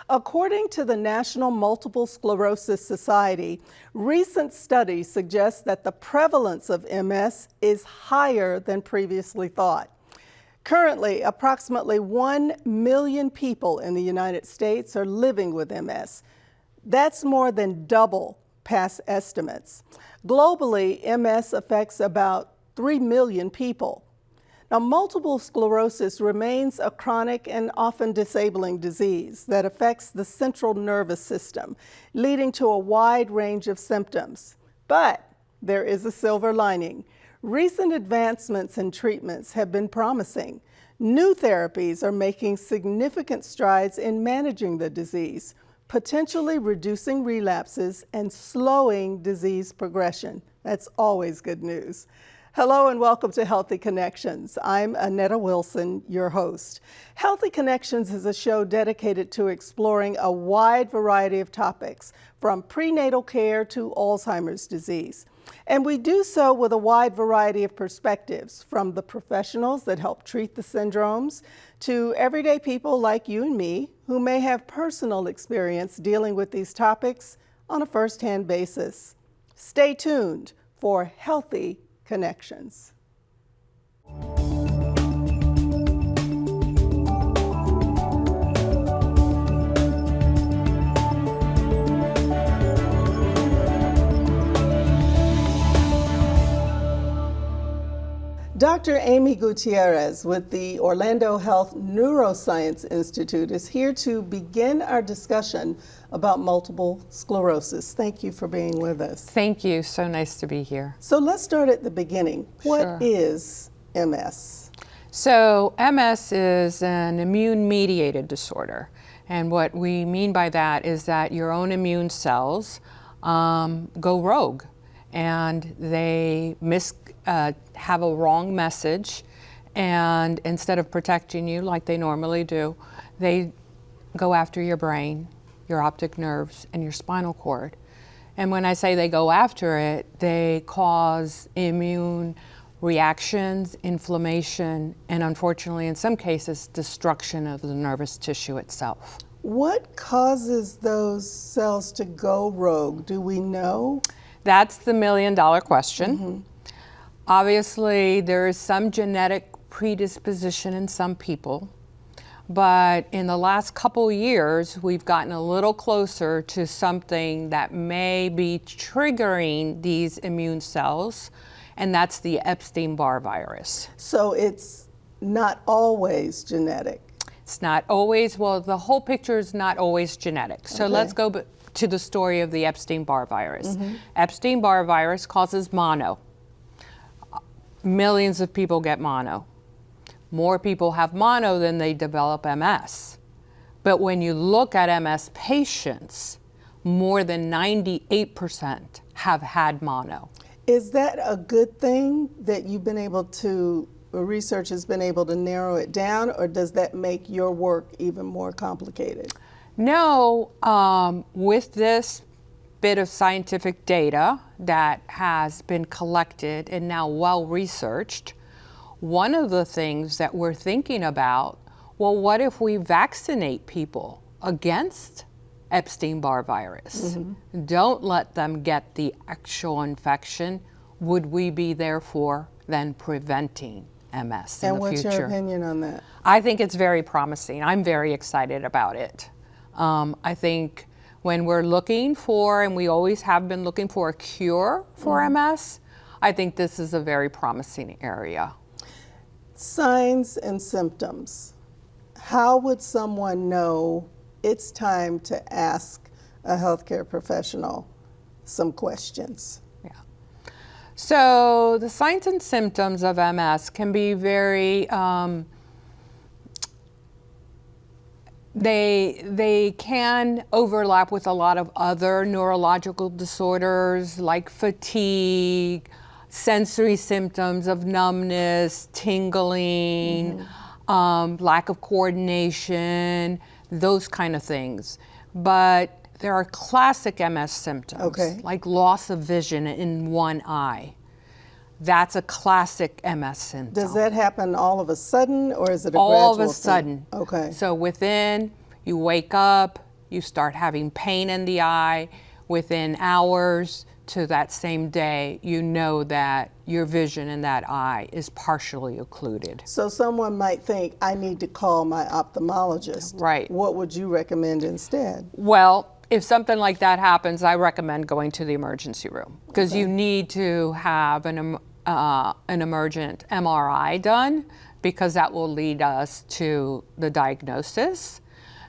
According to the National Multiple Sclerosis Society, recent studies suggest that the prevalence of MS is higher than previously thought. Currently, approximately 1 million people in the United States are living with MS. That's more than double past estimates. Globally, MS affects about 3 million people. Now, multiple sclerosis remains a chronic and often disabling disease that affects the central nervous system, leading to a wide range of symptoms. But there is a silver lining. Recent advancements in treatments have been promising. New therapies are making significant strides in managing the disease, potentially reducing relapses and slowing disease progression. That's always good news. Hello and welcome to Healthy Connections. I'm Annetta Wilson, your host. Healthy Connections is a show dedicated to exploring a wide variety of topics, from prenatal care to Alzheimer's disease. And we do so with a wide variety of perspectives, from the professionals that help treat the syndromes to everyday people like you and me who may have personal experience dealing with these topics on a first-hand basis. Stay tuned for Healthy Connections. Dr. Amy Gutierrez with the Orlando Health Neuroscience Institute is here to begin our discussion about multiple sclerosis. Thank you for being with us. Thank you. So nice to be here. So let's start at the beginning. What Sure. is MS? So MS is an immune-mediated disorder. And what we mean by that is that your own immune cells go rogue and they have a wrong message, and instead of protecting you like they normally do, they go after your brain, your optic nerves, and your spinal cord. And when I say they go after it, they cause immune reactions, inflammation, and unfortunately, in some cases, destruction of the nervous tissue itself. What causes those cells to go rogue? Do we know? That's the million-dollar question. Obviously, there is some genetic predisposition in some people, but in the last couple years, we've gotten a little closer to something that may be triggering these immune cells, and that's the Epstein-Barr virus. So it's not always genetic. It's not always, well, the whole picture is not always genetic. So Okay. let's go to the story of the Epstein-Barr virus. Epstein-Barr virus causes mono. Millions of people get mono. More people have mono than they develop MS. But when you look at MS patients, more than 98% have had mono. Is that a good thing that you've been able to, research has been able to narrow it down, or does that make your work even more complicated? No, with this bit of scientific data that has been collected and now well researched, one of the things that we're thinking about, well, what if we vaccinate people against Epstein-Barr virus? Don't let them get the actual infection. Would we be therefore then preventing MS in the future? And what's your opinion on that? I think it's very promising. I'm very excited about it. I think when we're looking for, and we always have been looking for, a cure for MS, I think this is a very promising area. Signs and symptoms. How would someone know it's time to ask a healthcare professional some questions? Yeah. So the signs and symptoms of MS can be very, they can overlap with a lot of other neurological disorders like fatigue, sensory symptoms of numbness, tingling, lack of coordination, those kind of things. But there are classic MS symptoms, like loss of vision in one eye. That's a classic MS symptom. Does that happen all of a sudden, or is it a gradual all of a thing? sudden? Okay. So within, you wake up, you start having pain in the eye, within hours to that same day, you know that your vision in that eye is partially occluded. So someone might think, I need to call my ophthalmologist. Right. What would you recommend instead? Well, if something like that happens, I recommend going to the emergency room because you need to have an emergent MRI done because that will lead us to the diagnosis.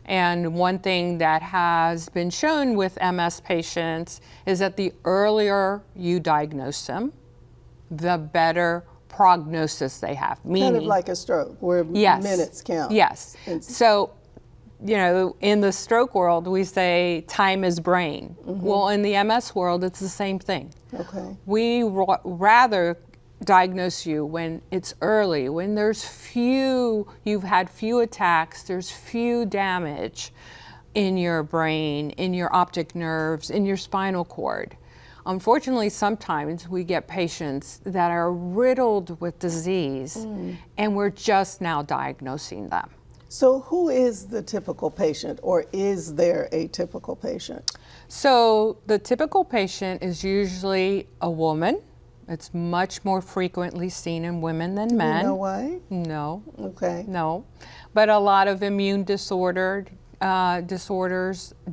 And one thing that has been shown with MS patients is that the earlier you diagnose them, the better prognosis they have. Meaning, Kind of like a stroke, where yes, minutes count. Yes. So, you know, in the stroke world, we say time is brain. Well, in the MS world, it's the same thing. Okay. We rather diagnose you when it's early, when you've had few attacks, there's few damage in your brain, in your optic nerves, in your spinal cord. Unfortunately, sometimes we get patients that are riddled with disease and we're just now diagnosing them. So who is the typical patient, or is there a typical patient? So the typical patient is usually a woman. It's much more frequently seen in women than men. You know why? No. Okay. No. But a lot of immune disorders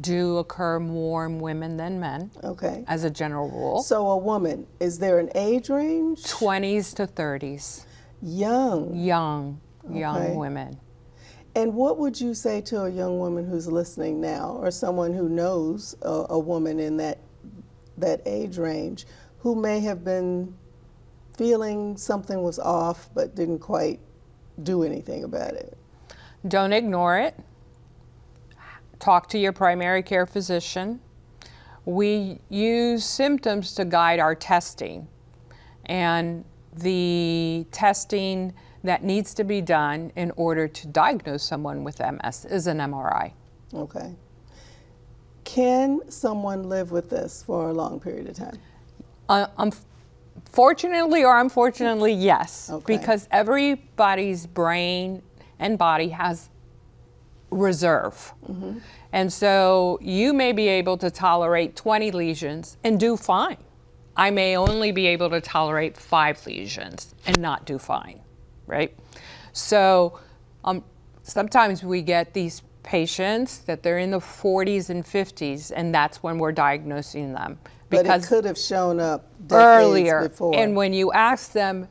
do occur more in women than men. Okay. As a general rule. So a woman, is there an age range? 20s to 30s. Young. Young Okay. women. And what would you say to a young woman who's listening now, or someone who knows a woman in that age range, who may have been feeling something was off but didn't quite do anything about it? Don't ignore it. Talk to your primary care physician. We use symptoms to guide our testing. And the testing that needs to be done in order to diagnose someone with MS is an MRI. Okay. Can someone live with this for a long period of time? Fortunately or unfortunately, yes. Okay. Because everybody's brain and body has reserve. And so you may be able to tolerate 20 lesions and do fine. I may only be able to tolerate 5 lesions and not do fine, right? So sometimes we get these patients that they're in the 40s and 50s, and that's when we're diagnosing them. But it could have shown up decades earlier. before. And when you ask them,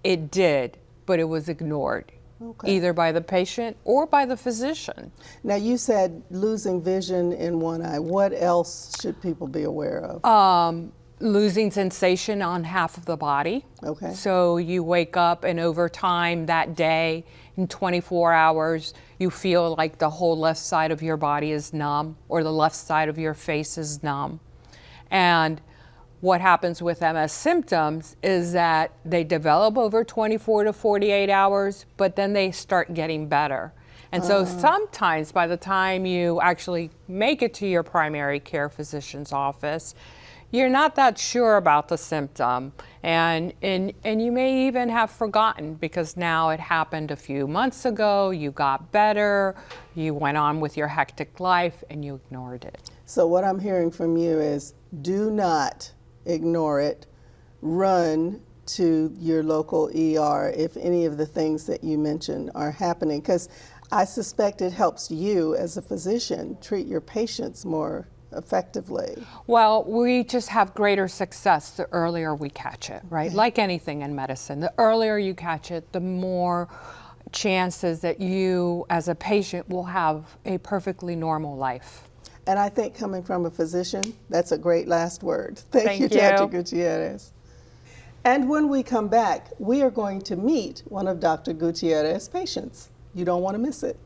it did, but it was ignored. Okay. Either by the patient or by the physician. Now, you said losing vision in one eye. What else should people be aware of? Losing sensation on half of the body. Okay. So you wake up and over time that day, in 24 hours, you feel like the whole left side of your body is numb or the left side of your face is numb. And what happens with MS symptoms is that they develop over 24 to 48 hours, but then they start getting better. And so sometimes by the time you actually make it to your primary care physician's office, you're not that sure about the symptom. And you may even have forgotten because now it happened a few months ago, you got better, you went on with your hectic life, and you ignored it. So what I'm hearing from you is do not ignore it. Run to your local ER if any of the things that you mentioned are happening, because I suspect it helps you as a physician treat your patients more effectively. Well, we just have greater success the earlier we catch it, right? Like anything in medicine, the earlier you catch it, the more chances that you as a patient will have a perfectly normal life. And I think coming from a physician, that's a great last word. Thank you, Thank Dr. you. Gutierrez. And when we come back, we are going to meet one of Dr. Gutierrez's patients. You don't want to miss it.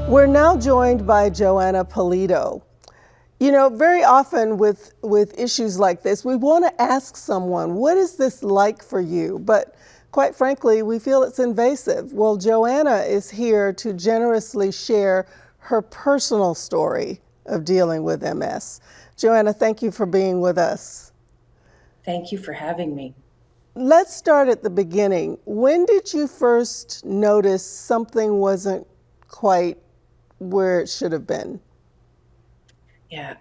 We're now joined by Joanna Polito. You know, very often with issues like this, we want to ask someone, what is this like for you? But quite frankly, we feel it's invasive. Well, Joanna is here to generously share her personal story of dealing with MS. Joanna, thank you for being with us. Thank you for having me. Let's start at the beginning. When did you first notice something wasn't quite where it should have been? Yeah,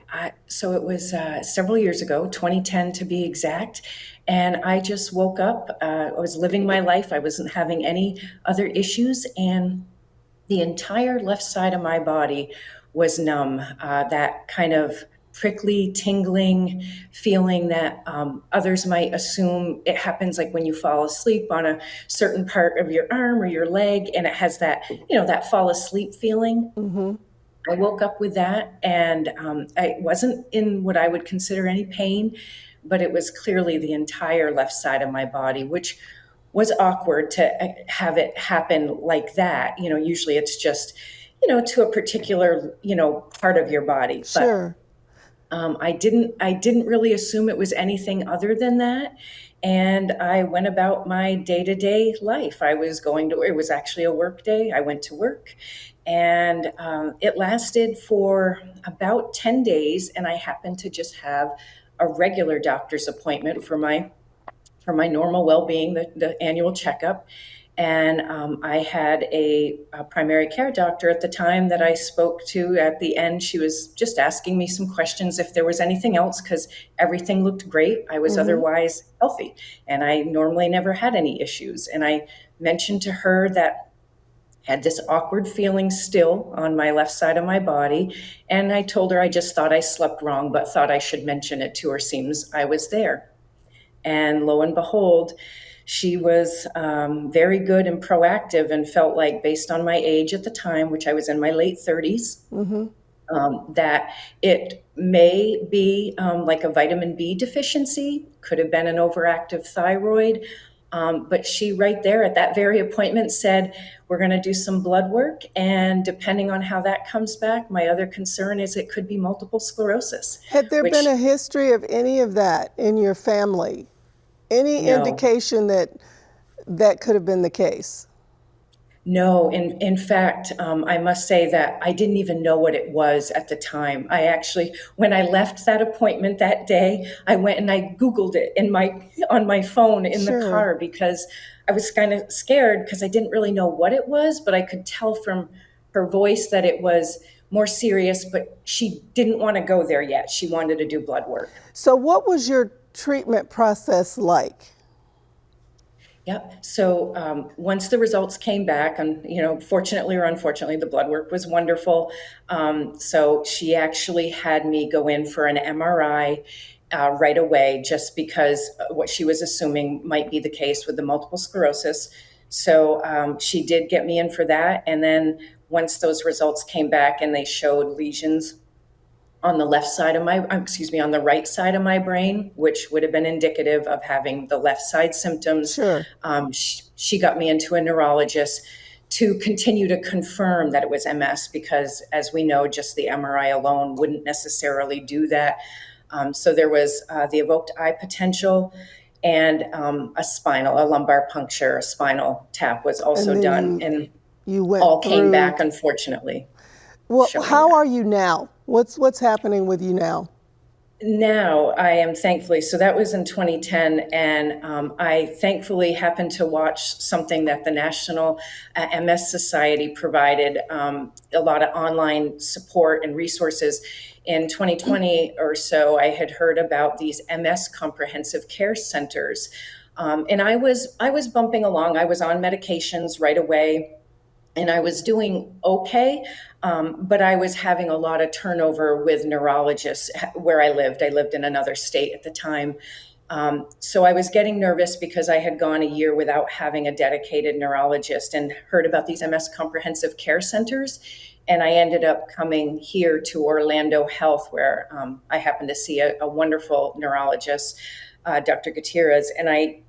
so it was several years ago, 2010 to be exact, and I just woke up. I was living my life. I wasn't having any other issues, and the entire left side of my body was numb. That kind of prickly, tingling feeling that others might assume it happens like when you fall asleep on a certain part of your arm or your leg, and it has that, that fall asleep feeling. Mm-hmm. I woke up with that, and I wasn't in what I would consider any pain, but it was clearly the entire left side of my body, which was awkward to have it happen like that. Usually it's just, to a particular, part of your body. But Sure. I didn't really assume it was anything other than that. And I went about my day-to-day life. It was actually a work day. I went to work, and it lasted for about 10 days. And I happened to just have a regular doctor's appointment for my normal well-being, the annual checkup. And I had a primary care doctor at the time that I spoke to. At the end, she was just asking me some questions if there was anything else, because everything looked great. I was Mm-hmm. otherwise healthy, and I normally never had any issues. And I mentioned to her that I had this awkward feeling still on my left side of my body. And I told her I just thought I slept wrong, but thought I should mention it to her, seems I was there. And lo and behold, she was very good and proactive, and felt like, based on my age at the time, which I was in my late 30s, Mm-hmm. that it may be like a vitamin B deficiency, could have been an overactive thyroid. But she, right there at that very appointment, said, we're going to do some blood work. And depending on how that comes back, my other concern is it could be multiple sclerosis, Had there been which, a history of any of that in your family? Any no. indication that that could have been the case? No, in fact, I must say that I didn't even know what it was at the time. I actually, when I left that appointment that day, I went and I Googled it on my phone in the Sure. car, because I was kind of scared, because I didn't really know what it was, but I could tell from her voice that it was more serious. But she didn't want to go there yet. She wanted to do blood work. So, what was your treatment process like? Yep. So once the results came back, and fortunately or unfortunately, the blood work was wonderful. So she actually had me go in for an MRI right away, just because what she was assuming might be the case with the multiple sclerosis. So she did get me in for that, and then once those results came back and they showed lesions on the on the right side of my brain, which would have been indicative of having the left side symptoms. Sure. She got me into a neurologist to continue to confirm that it was MS, because, as we know, just the MRI alone wouldn't necessarily do that. So there was the evoked eye potential, and a lumbar puncture, a spinal tap was And also then done, and you went all came through. back, unfortunately, Well, showing how that. are you now? What's happening with you now? Now I am, thankfully, so that was in 2010, and I thankfully happened to watch something that the National MS Society provided, a lot of online support and resources. In 2020 or so, I had heard about these MS comprehensive care centers, and I was bumping along. I was on medications right away, and I was doing okay, but I was having a lot of turnover with neurologists where I lived. I lived in another state at the time. So I was getting nervous, because I had gone a year without having a dedicated neurologist, and heard about these MS comprehensive care centers. And I ended up coming here to Orlando Health, where I happened to see a wonderful neurologist, Dr. Gutierrez, and I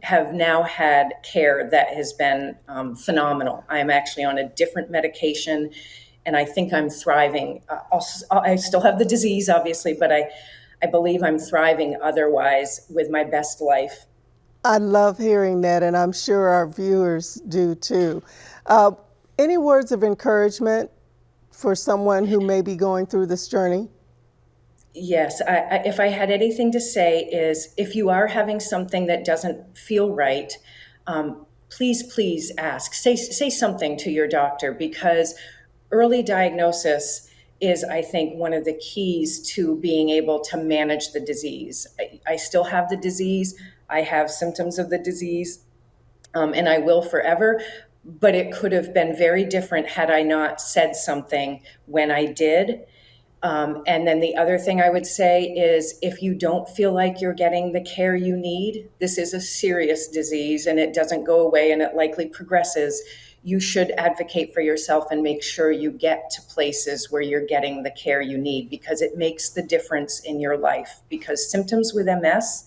have now had care that has been phenomenal. I am actually on a different medication. and I think I'm thriving. I still have the disease, obviously, but I believe I'm thriving otherwise with my best life. I love hearing that, and I'm sure our viewers do too. Uh, any words of encouragement for someone who may be going through this journey? Yes, if I had anything to say is if you are having something that doesn't feel right, please ask. Say something to your doctor, because early diagnosis is, I think, one of the keys to being able to manage the disease. I still have the disease. I have symptoms of the disease, and I will forever. But it could have been very different had I not said something when I did. And then the other thing I would say is if you don't feel like you're getting the care you need, this is a serious disease and it doesn't go away and it likely progresses. You should advocate for yourself and make sure you get to places where you're getting the care you need, because it makes the difference in your life. Because symptoms with MS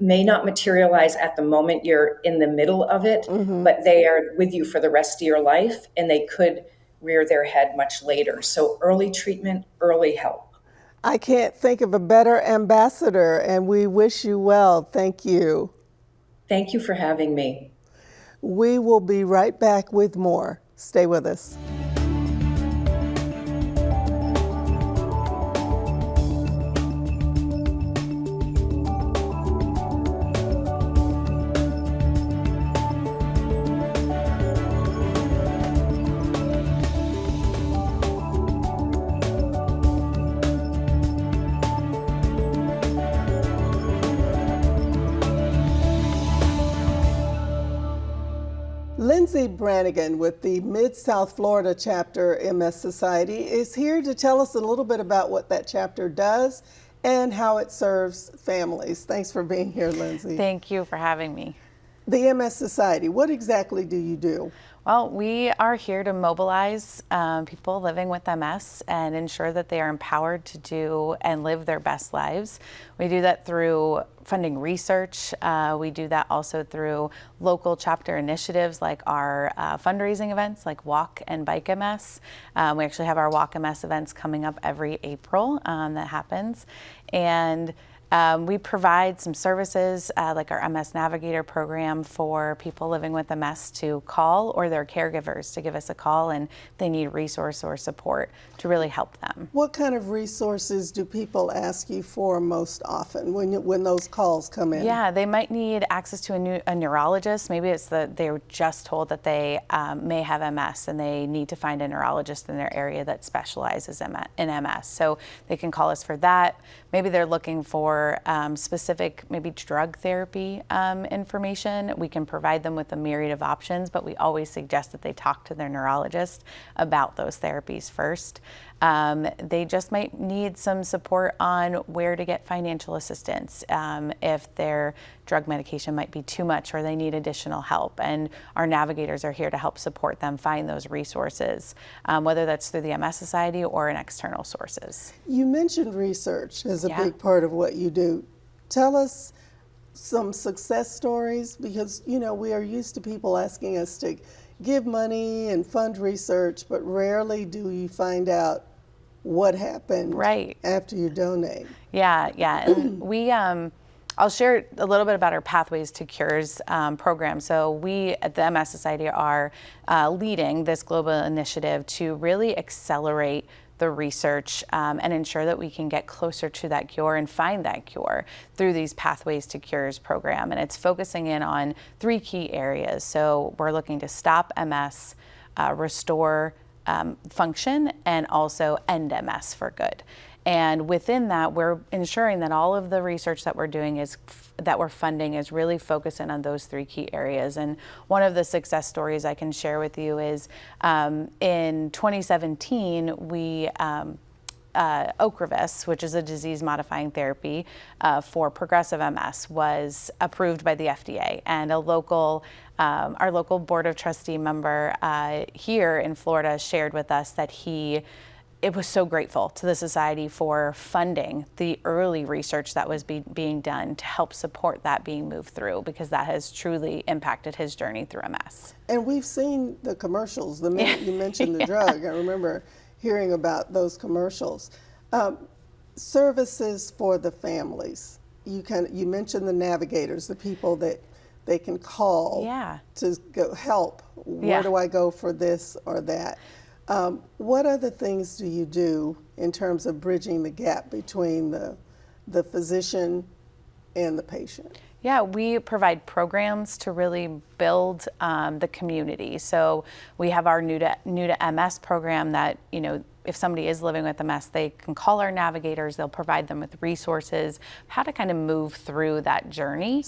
may not materialize at the moment you're in the middle of it, but they are with you for the rest of your life, and they could rear their head much later. So early treatment, early help. I can't think of a better ambassador, and we wish you well. Thank you. Thank you for having me. We will be right back with more. Stay with us. Lindsay Brannigan with the Mid-South Florida Chapter MS Society is here to tell us a little bit about what that chapter does and how it serves families. Thanks for being here, Lindsay. Thank you for having me. The MS Society, what exactly do you do? Well, we are here to mobilize people living with MS and ensure that they are empowered to do and live their best lives. We do that through funding research. We do that also through local chapter initiatives like our fundraising events like Walk and Bike MS. We actually have our Walk MS events coming up every April that happens. And we provide some services like our MS Navigator program for people living with MS to call, or their caregivers to give us a call and they need resource or support to really help them. What kind of resources do people ask you for most often when those calls come in? Yeah, they might need access to a neurologist. Maybe it's that they were just told that they may have MS and they need to find a neurologist in their area that specializes in MS. So they can call us for that. Maybe they're looking for specific, maybe drug therapy information. We can provide them with a myriad of options, but we always suggest that they talk to their neurologist about those therapies first. They just might need some support on where to get financial assistance if their drug medication might be too much or they need additional help. And our navigators are here to help support them find those resources, whether that's through the MS Society or in external sources. You mentioned research as a big part of what you do. Tell us some success stories, because we are used to people asking us to give money and fund research, but rarely do you find out what happened after you donate. Yeah. And we, I'll share a little bit about our Pathways to Cures program. So we at the MS Society are leading this global initiative to really accelerate the research and ensure that we can get closer to that cure and find that cure through these Pathways to Cures program. And it's focusing in on 3 key areas. So we're looking to stop MS, restore function, and also end MS for good. And within that, we're ensuring that all of the research that we're doing that we're funding is really focusing on those 3 key areas. And one of the success stories I can share with you is in 2017, we Ocrevus, which is a disease-modifying therapy for progressive MS, was approved by the FDA. And our local Board of Trustee member here in Florida shared with us that he it was so grateful to the society for funding the early research that was being done to help support that being moved through, because that has truly impacted his journey through MS. And we've seen the commercials. The minute you mentioned the drug, I remember hearing about those commercials. Services for the families. You mentioned the navigators, the people that they can call to go help. Where do I go for this or that? What other things do you do in terms of bridging the gap between the physician and the patient? Yeah, we provide programs to really build the community. So we have our new to MS program that, if somebody is living with MS, they can call our navigators. They'll provide them with resources, how to kind of move through that journey.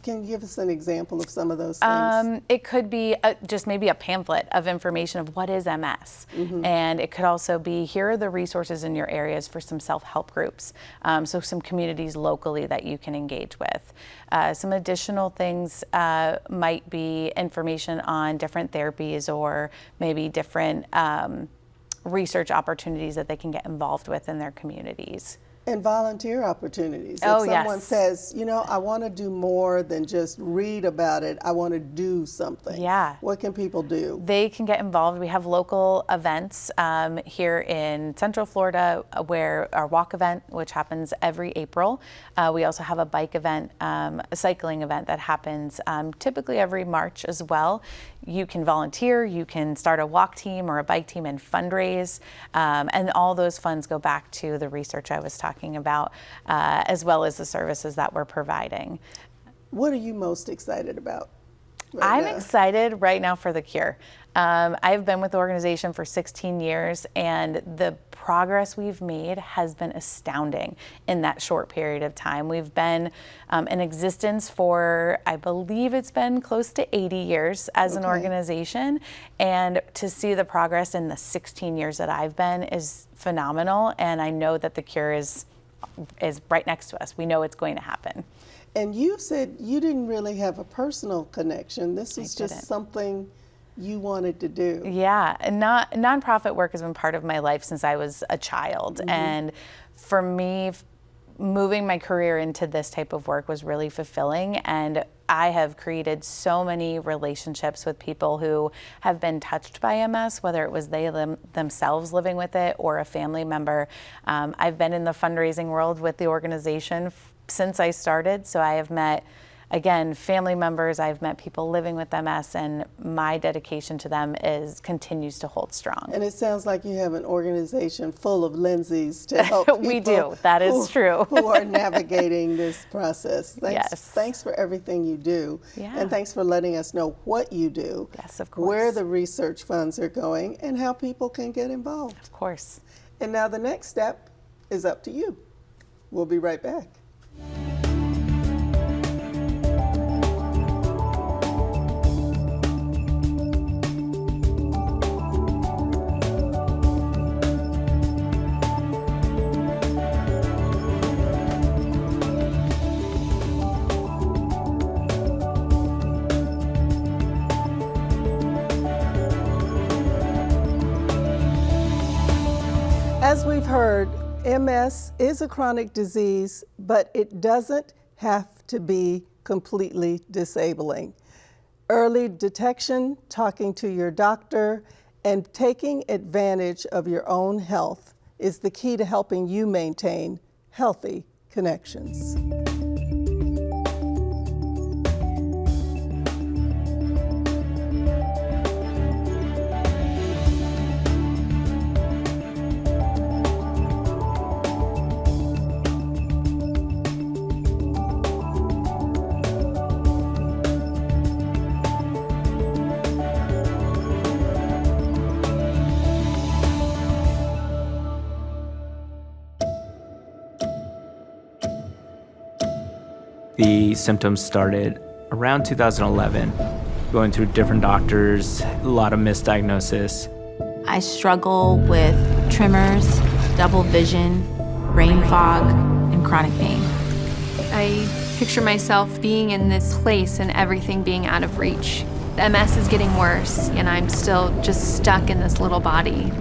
Can you give us an example of some of those things? It could be just maybe a pamphlet of information of what is MS. And it could also be, here are the resources in your areas for some self-help groups. So some communities locally that you can engage with. Some additional things might be information on different therapies, or maybe different research opportunities that they can get involved with in their communities. And volunteer opportunities. Oh, if someone says, I want to do more than just read about it, I want to do something. Yeah. What can people do? They can get involved. We have local events here in Central Florida, where our walk event, which happens every April. We also have a bike event, a cycling event that happens typically every March as well. You can volunteer, you can start a walk team or a bike team and fundraise, and all those funds go back to the research I was talking about, as well as the services that we're providing. What are you most excited about? I'm excited right now for the cure. I've been with the organization for 16 years, and the progress we've made has been astounding in that short period of time. We've been in existence for, I believe it's been close to 80 years as an organization, and to see the progress in the 16 years that I've been is phenomenal, and I know that the cure is right next to us. We know it's going to happen. And you said you didn't really have a personal connection. This was just something you wanted to do. Yeah, and nonprofit work has been part of my life since I was a child. And for me, moving my career into this type of work was really fulfilling. And I have created so many relationships with people who have been touched by MS, whether it was they themselves living with it or a family member. I've been in the fundraising world with the organization since I started, so I have met, again, family members, I've met people living with MS, and my dedication to them continues to hold strong. And it sounds like you have an organization full of Lindsays to help people. We do, that is true. Who are navigating this process. Thanks for everything you do. Yeah. And thanks for letting us know what you do. Yes, of course. Where the research funds are going and how people can get involved. Of course. And now the next step is up to you. We'll be right back. As we've heard, MS is a chronic disease, but it doesn't have to be completely disabling. Early detection, talking to your doctor, and taking advantage of your own health is the key to helping you maintain healthy connections. The symptoms started around 2011, going through different doctors, a lot of misdiagnosis. I struggle with tremors, double vision, brain fog, and chronic pain. I picture myself being in this place and everything being out of reach. MS is getting worse, and I'm still just stuck in this little body.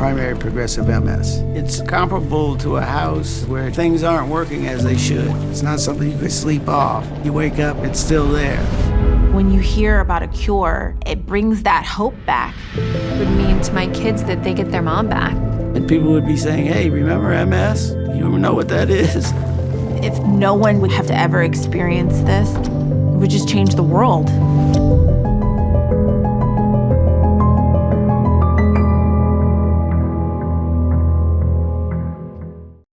primary progressive MS. It's comparable to a house where things aren't working as they should. It's not something you could sleep off. You wake up, it's still there. When you hear about a cure, it brings that hope back. It would mean to my kids that they get their mom back. And people would be saying, hey, remember MS? You know what that is? If no one would have to ever experience this, it would just change the world.